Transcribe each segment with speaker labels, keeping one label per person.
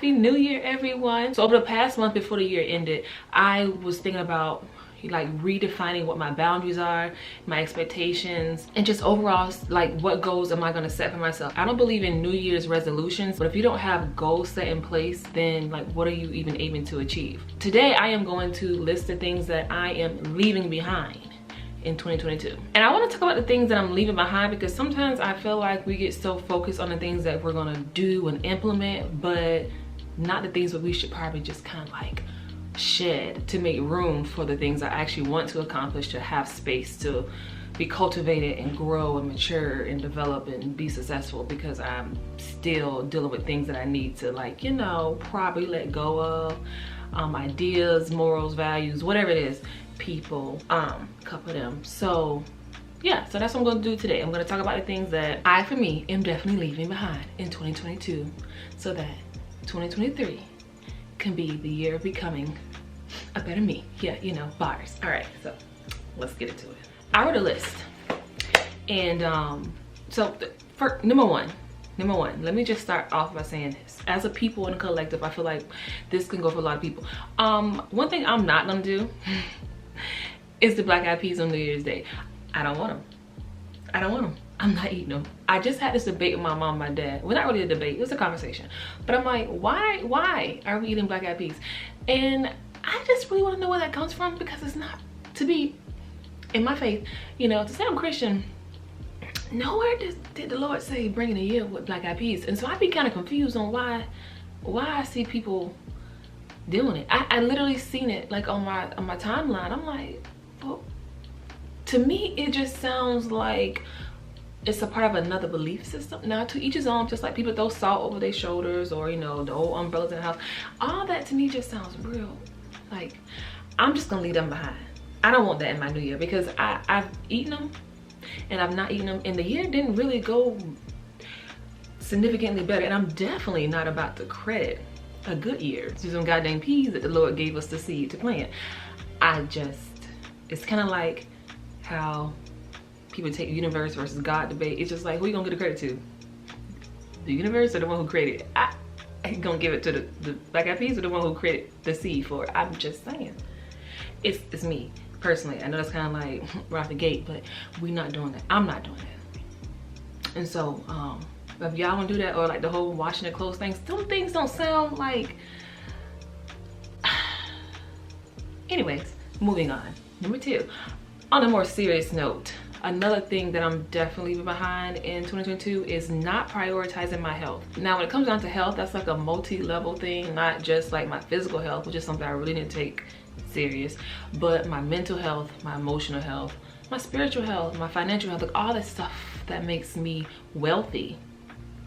Speaker 1: Happy New Year, everyone. So over the past month before the year ended, I was thinking about like redefining what my boundaries are, my expectations, and just overall like what goals am I going to set for myself. I don't believe in New Year's resolutions, but if you don't have goals set in place, then like what are you even aiming to achieve? Today I am going to list the things that I am leaving behind in 2022. And I want to talk about the things that I'm leaving behind, because sometimes I feel like we get so focused on the things that we're going to do and implement, but not the things that we should probably just kind of like shed to make room for the things I actually want to accomplish, to have space to be cultivated and grow and mature and develop and be successful, because I'm still dealing with things that I need to, like, you know, probably let go of, ideas, morals, values, whatever it is, people, a couple of them. So yeah, so that's what I'm going to do today. I'm going to talk about the things that I, for me, am definitely leaving behind in 2022, so that 2023 can be the year of becoming a better me. Yeah, you know, bars. All right, so let's get into it. I wrote a list, and so for number one, let me just start off by saying this. As a people in a collective, I feel like this can go for a lot of people. One thing I'm not gonna do is the black eyed peas on New Year's Day. I don't want them. I don't want them. I'm not eating them. I just had this debate with my mom and my dad. Well, not really a debate, it was a conversation. But I'm like, why are we eating black eyed peas? And I just really want to know where that comes from, because it's not, to be in my faith, you know, to say I'm Christian, nowhere did the Lord say bringing a year with black eyed peas. And so I'd be kind of confused on why I see people doing it. I literally seen it like on my timeline. I'm like, well, to me it just sounds like it's a part of another belief system. Now, to each his own, just like people throw salt over their shoulders, or, you know, the old umbrellas in the house. All that to me just sounds real. Like, I'm just gonna leave them behind. I don't want that in my new year, because I've eaten them and I've not eaten them, and the year didn't really go significantly better. And I'm definitely not about to credit a good year to some goddamn peas that the Lord gave us the seed to plant. It's kind of like how people take universe versus God debate. It's just like, who you gonna get the credit to? The universe or the one who created it? I gonna give it to the black eyed peas, or the one who created the seed for it? I'm just saying. It's me personally. I know that's kind of like right off the gate, but we're not doing that. I'm not doing that. And so if y'all want to do that, or like the whole washing the clothes things, some things don't sound like. Anyways, moving on. Number two, on a more serious note, another thing that I'm definitely leaving behind in 2022 is not prioritizing my health. Now, when it comes down to health, that's like a multi-level thing, not just like my physical health, which is something I really need to take serious, but my mental health, my emotional health, my spiritual health, my financial health, like all that stuff that makes me wealthy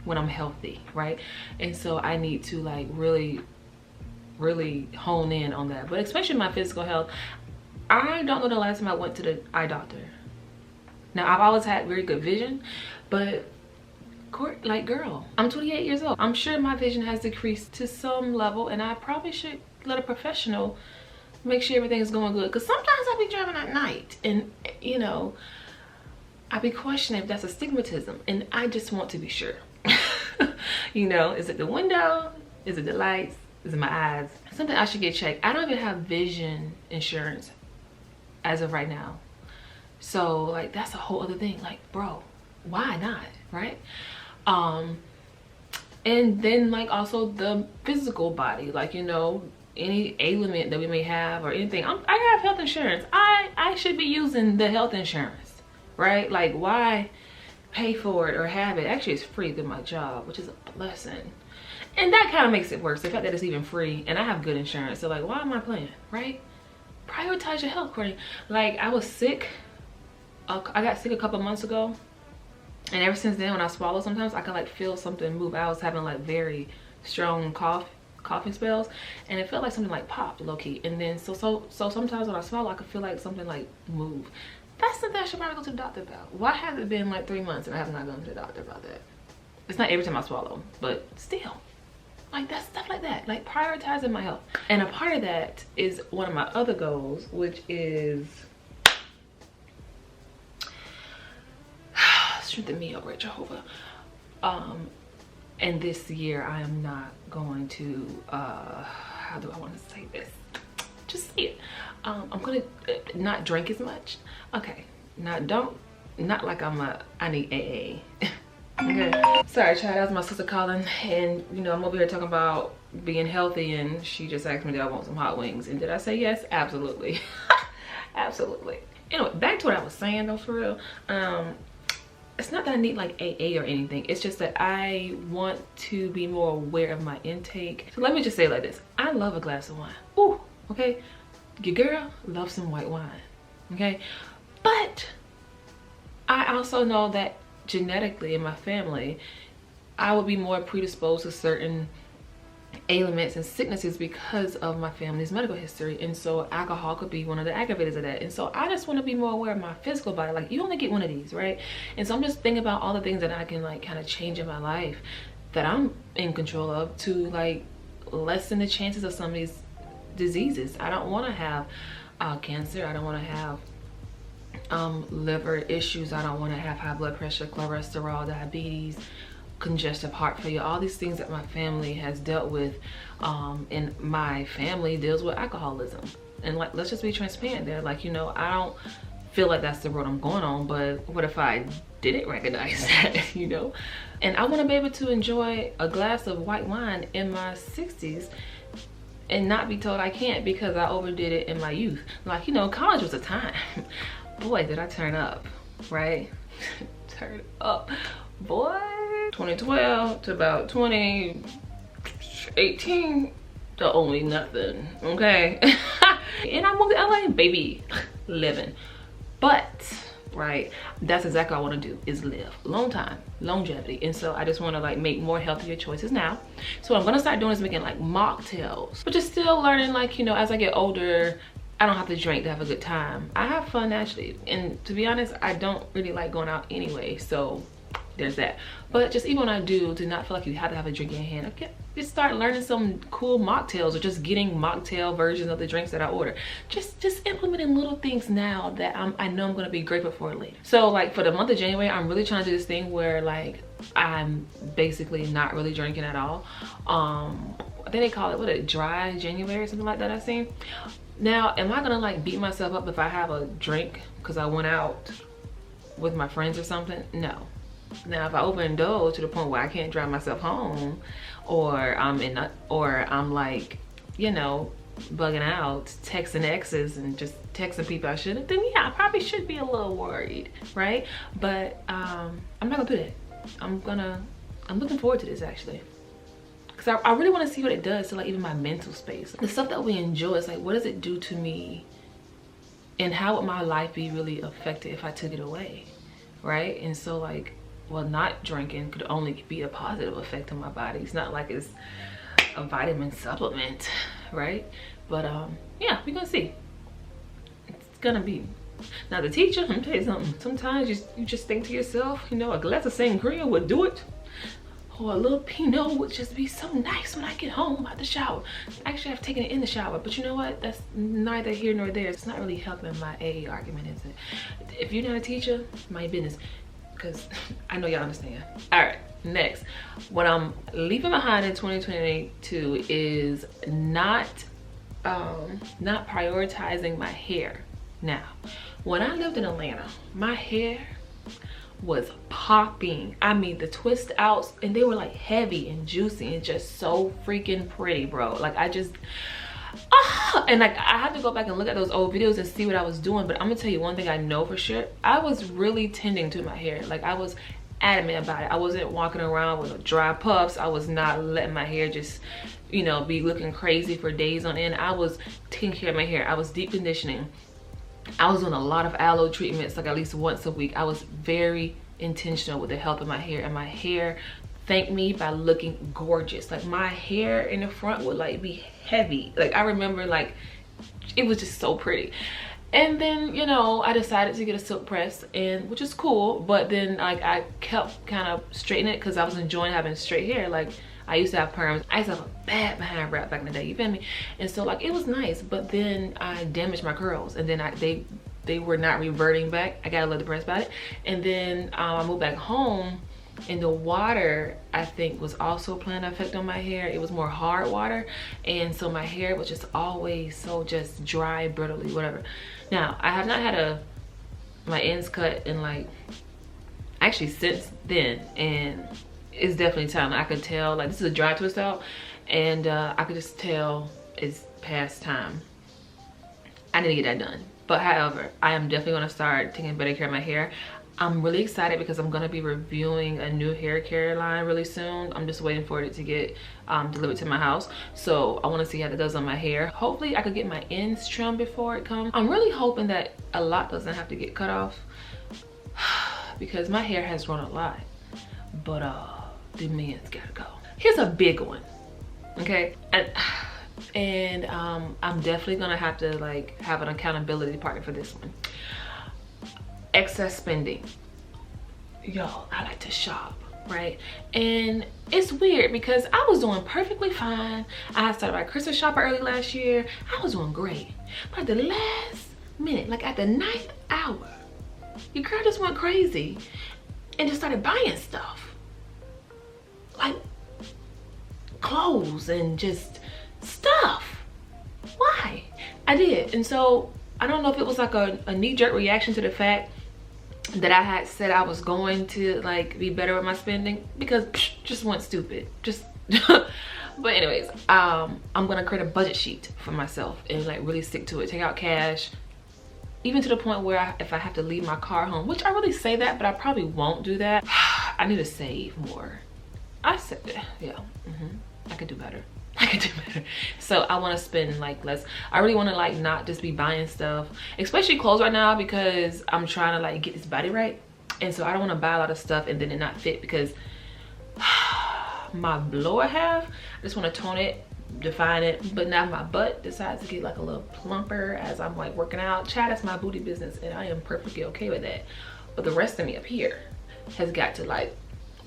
Speaker 1: when I'm healthy, right? And so I need to like really hone in on that. But especially my physical health, I don't know the last time I went to the eye doctor. Now, I've always had very good vision, but like, girl, I'm 28 years old. I'm sure my vision has decreased to some level, and I probably should let a professional make sure everything is going good. Because sometimes I be driving at night, and, you know, I be questioning if that's astigmatism, and I just want to be sure. You know, is it the window? Is it the lights? Is it my eyes? Something I should get checked. I don't even have vision insurance as of right now. So like, that's a whole other thing. Like, bro, why not, right? And then like also the physical body, like, you know, any ailment that we may have or anything. I have health insurance. I should be using the health insurance, right? Like, why pay for it or have it? Actually, it's free through my job, which is a blessing. And that kind of makes it worse, the fact that it's even free and I have good insurance. So like, why am I playing, right? Prioritize your health, Courtney. Like, I was sick. I got sick a couple months ago, and ever since then, when I swallow, sometimes I can like feel something move. I was having like very strong coughing spells, and it felt like something like popped low-key. And then so sometimes when I swallow, I could feel like something like move. That's something I should probably go to the doctor about. Why has it been like 3 months and I have not gone to the doctor about that? It's not every time I swallow, but still, like, that's stuff like that, like prioritizing my health. And a part of that is one of my other goals, which is strengthen me, oh great Jehovah. And this year I am not going to, how do I want to say this? Just say it. I'm gonna not drink as much. Okay, not like I need AA. Okay. Sorry, child, that was my sister calling, and you know, I'm over here talking about being healthy, and she just asked me, did I want some hot wings? And did I say yes? Absolutely. Absolutely. Anyway, back to what I was saying though, for real. It's not that I need like AA or anything. It's just that I want to be more aware of my intake. So let me just say it like this. I love a glass of wine. Ooh, okay? Your girl loves some white wine, okay? But I also know that genetically in my family, I would be more predisposed to certain ailments and sicknesses because of my family's medical history, and so alcohol could be one of the aggravators of that. And so I just want to be more aware of my physical body. Like, you only get one of these, right? And so I'm just thinking about all the things that I can like kind of change in my life that I'm in control of to like lessen the chances of some of these diseases. I don't want to have cancer. I don't want to have liver issues. I don't want to have high blood pressure, cholesterol, diabetes, congestive heart failure, all these things that my family has dealt with. And my family deals with alcoholism, and like, let's just be transparent there. Like, you know, I don't feel like that's the road I'm going on, but what if I didn't recognize that, you know? And I want to be able to enjoy a glass of white wine in my 60s and not be told I can't because I overdid it in my youth. Like, you know, college was a time. Boy, did I turn up, right? Turn up, boy. 2012 to about 2018 to only nothing, okay? And I moved to LA, baby, living. But, right, that's exactly what I want to do, is live long time, longevity. And so I just want to like make more healthier choices now. So what I'm gonna start doing is making like mocktails, but just still learning, like, you know, as I get older, I don't have to drink to have a good time. I have fun naturally, and to be honest, I don't really like going out anyway, so there's that. But just even when I do not feel like you have to have a drink in your hand, okay, just start learning some cool mocktails, or just getting mocktail versions of the drinks that I order. Just implementing little things now that I know I'm gonna be grateful for later. So like for the month of January, I'm really trying to do this thing where like I'm basically not really drinking at all. I think they call it, what, a dry January or something like that I've seen. Now, am I gonna like beat myself up if I have a drink because I went out with my friends or something? No. Now, if I overindulge to the point where I can't drive myself home, or I'm like, you know, bugging out, texting exes and just texting people I shouldn't, then yeah, I probably should be a little worried, right? But I'm not gonna do that. I'm looking forward to this actually. Because I really want to see what it does to like even my mental space. The stuff that we enjoy, is like, what does it do to me? And how would my life be really affected if I took it away, right? And so like, well, not drinking could only be a positive effect on my body. It's not like it's a vitamin supplement, right? But yeah, we're gonna see. It's gonna be. Now the teacher, let me tell you something. Sometimes you just think to yourself, you know, a glass of sangria would do it. Or a little Pinot would just be so nice when I get home out the shower. Actually, I've taken it in the shower, but you know what? That's neither here nor there. It's not really helping my AA argument, is it? If you're not a teacher, mind your business, because I know y'all understand. All right, next. What I'm leaving behind in 2022 is not prioritizing my hair. Now, when I lived in Atlanta, my hair was popping. I mean, the twist outs, and they were like heavy and juicy and just so freaking pretty, bro. Like I just and like I have to go back and look at those old videos and see what I was doing. But I'm gonna tell you one thing I know for sure, I was really tending to my hair. Like I was adamant about it. I wasn't walking around with dry puffs. I was not letting my hair just, you know, be looking crazy for days on end. I was taking care of my hair. I was deep conditioning. I was doing a lot of aloe treatments, like at least once a week. I was very intentional with the health of my hair, and my hair thanked me by looking gorgeous. Like my hair in the front would like be heavy. Like I remember, like it was just so pretty. And then, you know, I decided to get a silk press, and which is cool, but then like I kept kind of straightening it because I was enjoying having straight hair. Like I used to have perms. I used to have a bad behind wrap back in the day, you feel me? And so like it was nice, but then I damaged my curls, and then they were not reverting back. I got a little depressed about it. And then I moved back home, And the water, I think, was also playing an effect on my hair. It was more hard water, and so my hair was just always so just dry, brittly, whatever. Now, I have not had my ends cut in like, actually since then, and it's definitely time. I could tell, like, this is a dry twist out, and I could just tell it's past time. I need to get that done. But however, I am definitely gonna start taking better care of my hair. I'm really excited because I'm gonna be reviewing a new hair care line really soon. I'm just waiting for it to get delivered to my house. So I wanna see how that does on my hair. Hopefully I could get my ends trimmed before it comes. I'm really hoping that a lot doesn't have to get cut off because my hair has grown a lot, but the men's gotta go. Here's a big one, okay? And I'm definitely gonna have to like have an accountability partner for this one. Excess spending. Y'all, I like to shop, right? And it's weird because I was doing perfectly fine. I started my Christmas shopper early last year. I was doing great. But at the last minute, like at the 9th hour, your girl just went crazy and just started buying stuff. Like clothes and just stuff. Why? I did. And so I don't know if it was like a knee-jerk reaction to the fact that I had said I was going to like be better with my spending, because just went stupid. Just but anyways, I'm gonna create a budget sheet for myself and like really stick to it. Take out cash, even to the point where if I have to leave my car home, which I really say that, but I probably won't do that. I need to save more. I said, yeah, I could do better. I could do better. So I want to spend like less. I really want to like not just be buying stuff, especially clothes right now, because I'm trying to like get this body right. And so I don't want to buy a lot of stuff and then it not fit, because my lower half, I just want to tone it, define it. But now my butt decides to get like a little plumper as I'm like working out. Child, that's my booty business and I am perfectly okay with that. But the rest of me up here has got to like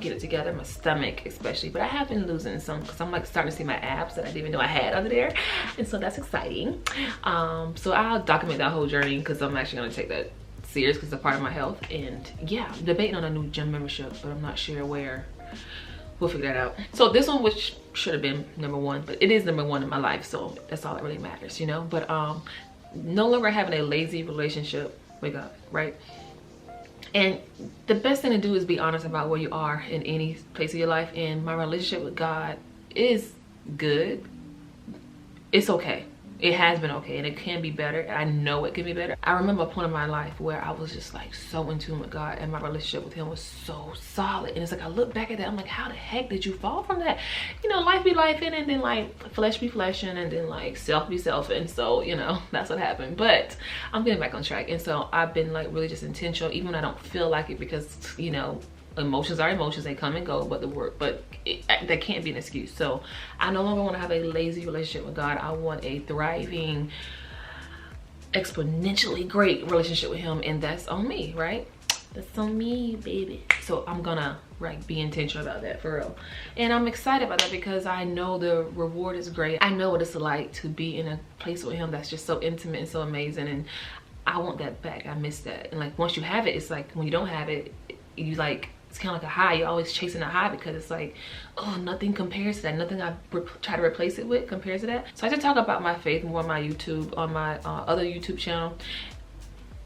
Speaker 1: get it together, my stomach especially. But I have been losing some because I'm like starting to see my abs that I didn't even know I had under there, and so that's exciting. So I'll document that whole journey because I'm actually going to take that serious because it's a part of my health. And yeah, I'm debating on a new gym membership, but I'm not sure where. We'll figure that out. So this one, which should have been #1, but it is #1 in my life, so that's all that really matters, you know. But no longer having a lazy relationship with God, right? And the best thing to do is be honest about where you are in any place of your life. And my relationship with God is good. It's okay. It has been okay, and it can be better. I know it can be better. I remember a point in my life where I was just like so in tune with God, and my relationship with him was so solid. And it's like I look back at that, I'm like, how the heck did you fall from that? You know, life be life in, and then like flesh be fleshing, and then like self be self. And so, you know, that's what happened. But I'm getting back on track, and so I've been like really just intentional, even when I don't feel like it, because, you know, emotions are emotions, they come and go, but that can't be an excuse. So I no longer want to have a lazy relationship with God. I want a thriving, exponentially great relationship with him, and that's on me, right? That's on me, baby. So I'm gonna like be intentional about that, for real. And I'm excited about that because I know the reward is great. I know what it's like to be in a place with him that's just so intimate and so amazing, and I want that back. I miss that. And like once you have it, it's like when you don't have it, you like, it's kind of like a high. You're always chasing a high because it's like, oh, nothing compares to that. Nothing I try to replace it with compares to that. So I just talk about my faith more on my YouTube, on my other YouTube channel,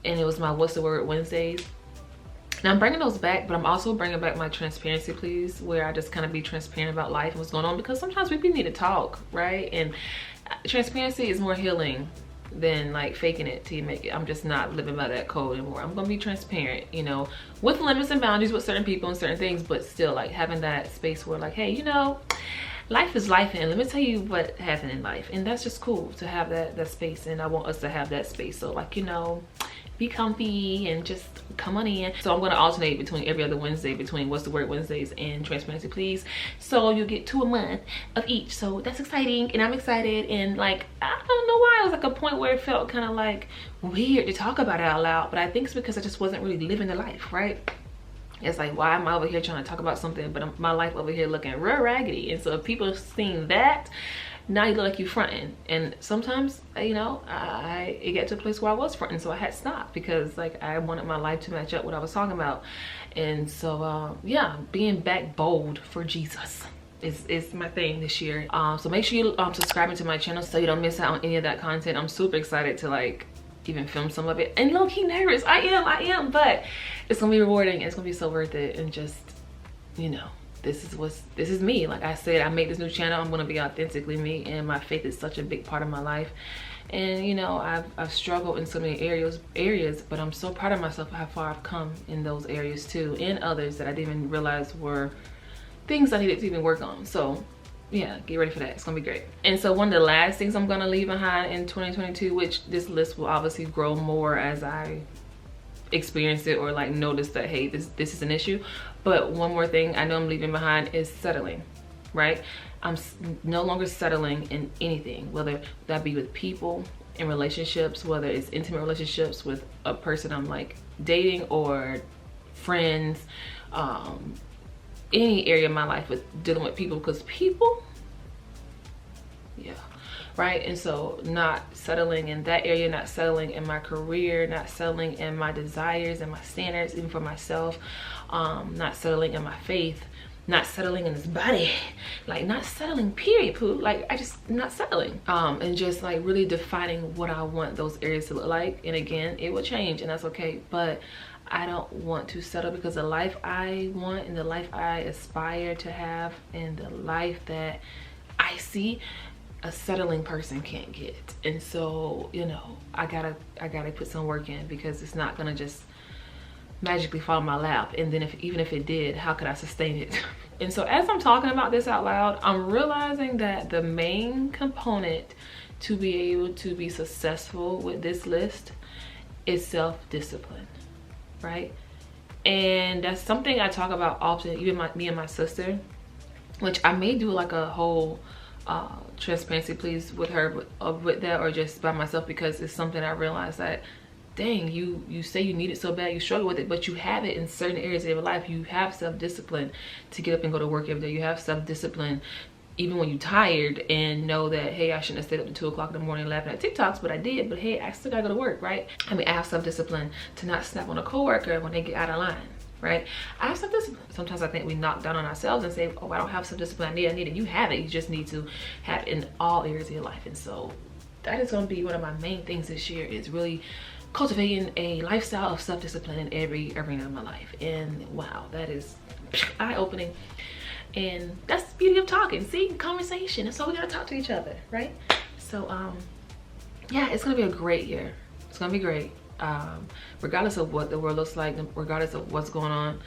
Speaker 1: and it was my What's the Word Wednesdays. Now I'm bringing those back, but I'm also bringing back my transparency please, where I just kind of be transparent about life and what's going on, because sometimes we need to talk, right? And transparency is more healing than like faking it till you make it. I'm just not living by that code anymore. I'm gonna be transparent, you know, with limits and boundaries with certain people and certain things, but still like having that space where like, hey, you know, life is life, and let me tell you what happened in life. And that's just cool to have that space, and I want us to have that space. So like, you know, be comfy and just come on in. So I'm going to alternate between every other Wednesday between What's the Word Wednesdays and Transparency Please. So you'll get 2 a month of each. So that's exciting, and I'm excited. And like, I don't know why, it was like a point where it felt kind of like weird to talk about it out loud, but I think it's because I just wasn't really living the life, right? It's like, why am I over here trying to talk about something, but my life over here looking real raggedy? And so if people seeing that, now you look like you fronting. And sometimes, you know, it got to a place where I was fronting, so I had to stop, because like I wanted my life to match up what I was talking about. And so yeah, being back bold for Jesus is my thing this year. So make sure you subscribe to my channel so you don't miss out on any of that content. I'm super excited to like even film some of it, and low-key nervous. I am, but it's gonna be rewarding. It's gonna be so worth it. And just, you know, this is me. Like I said, I made this new channel. I'm gonna be authentically me, and my faith is such a big part of my life. And you know, I've struggled in so many areas, but I'm so proud of myself how far I've come in those areas too, and others that I didn't even realize were things I needed to even work on. So yeah, get ready for that. It's gonna be great. And so one of the last things I'm gonna leave behind in 2022, which this list will obviously grow more as I experience it or like notice that, hey, this is an issue. But one more thing I know I'm leaving behind is settling, right? I'm no longer settling in anything, whether that be with people, in relationships, whether it's intimate relationships with a person I'm like dating, or friends, any area of my life with dealing with people, because people, yeah, right? And so not settling in that area, not settling in my career, not settling in my desires and my standards, even for myself, not settling in my faith, not settling in this body, like not settling, period, poo. Like I just not settling, and just like really defining what I want those areas to look like. And again, it will change, and that's okay, but I don't want to settle, because the life I want and the life I aspire to have and the life that I see, a settling person can't get. And so, you know, I gotta put some work in, because it's not gonna just magically fall in my lap. And then even if it did, how could I sustain it? And so as I'm talking about this out loud, I'm realizing that the main component to be able to be successful with this list is self-discipline, right? And that's something I talk about often, even me and my sister, which I may do like a whole transparency please with her with that, or just by myself, because it's something I realized that, dang, you say you need it so bad, you struggle with it, but you have it in certain areas of your life. You have self-discipline to get up and go to work every day. You have self-discipline even when you're tired, and know that, hey, I shouldn't have stayed up to 2 o'clock in the morning laughing at TikToks, but I did. But hey, I still gotta go to work, right? I mean, I have self-discipline to not snap on a coworker when they get out of line, right? I have self-discipline. Sometimes I think we knock down on ourselves and say, oh, I don't have self-discipline, I need it. You have it. You just need to have it in all areas of your life. And so that is gonna be one of my main things this year, is really cultivating a lifestyle of self-discipline in every arena of my life. And wow, that is eye-opening. And that's the beauty of talking. See, conversation. And so we gotta talk to each other, right? So yeah, it's gonna be a great year. It's gonna be great, regardless of what the world looks like, regardless of what's going on.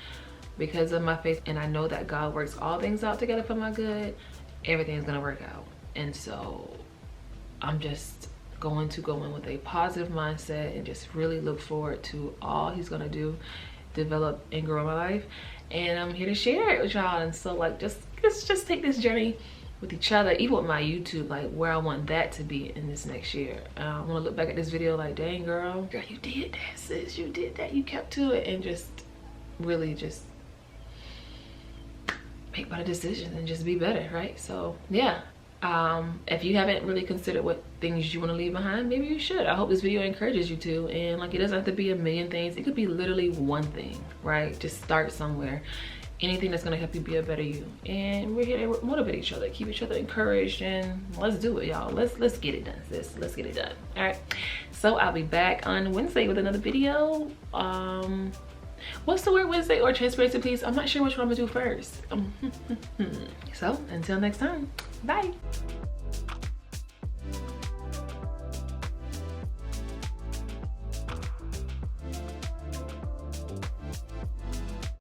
Speaker 1: Because of my faith, and I know that God works all things out together for my good, everything's gonna work out. And so I'm just going to go in with a positive mindset and just really look forward to all he's gonna do, develop and grow my life. And I'm here to share it with y'all. And so like, let's just take this journey with each other, even with my YouTube, like where I want that to be in this next year. I want to look back at this video like, dang girl, you did that, sis, you did that, you kept to it, and just really just make better decisions and just be better, right? So yeah, if you haven't really considered what things you want to leave behind, maybe you should. I hope this video encourages you to. And like, it doesn't have to be a million things, it could be literally one thing, right? Just start somewhere. Anything that's going to help you be a better you. And we're here to motivate each other, keep each other encouraged, and let's do it, y'all. Let's get it done, sis. Let's get it done. All right, so I'll be back on Wednesday with another video. What's the word, Wednesday or transparency please? I'm not sure which one I'm gonna do first. So until next time, bye.